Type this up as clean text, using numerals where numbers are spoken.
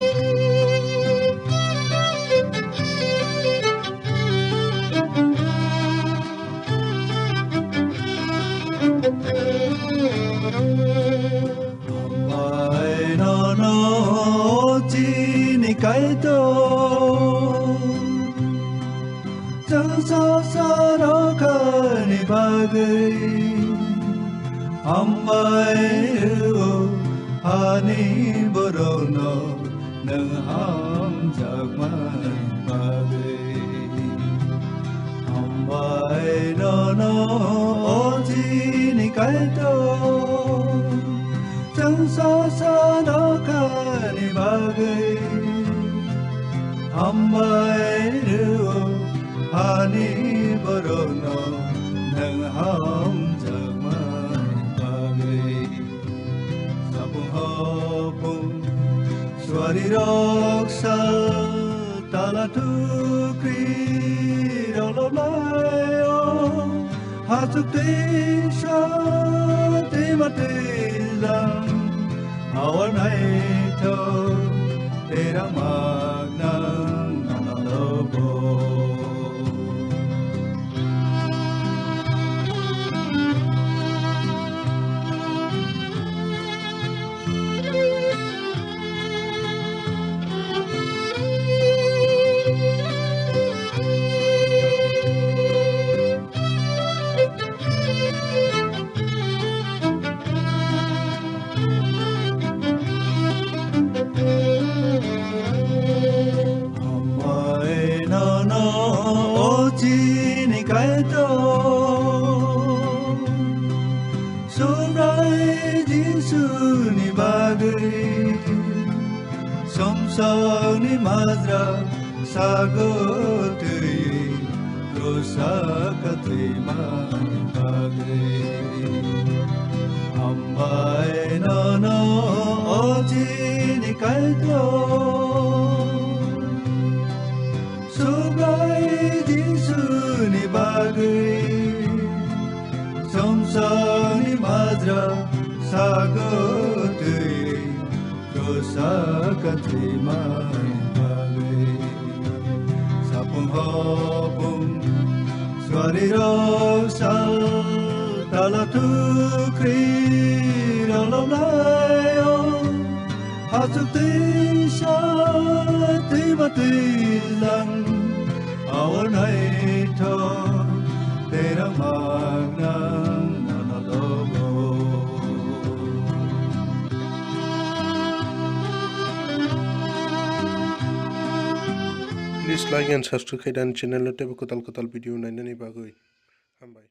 Mai no chi ni kai to Chẳng sao xa đó ka ni bagai Ambai ru hani borono nang ham jak mai bagai Ambai no chi ni kai to Chẳng sao xa đó ka ni bagai Ambai ru hani borono nang ham jak mai bagai Sapung hopung swari roksa tala tukri rolo layo Hatuk tisha timatilang Awan hai to tera magnang nanalobo Cái to sum rai Giêsu ni bagai som sang ni madra sagotri rosakatri mai bagai ambai no oji ni kai to sum rai Giêsu ni bagai somsang ni madra sagotri rosakatri mai bagai sapung hopung swari rosal tala tukri rolo layo hatuk tisha timatilang awan hai to terang magnang nanalogo Please like and subscribe dan channel na tebe kotal video na nani bagoi. Hambai.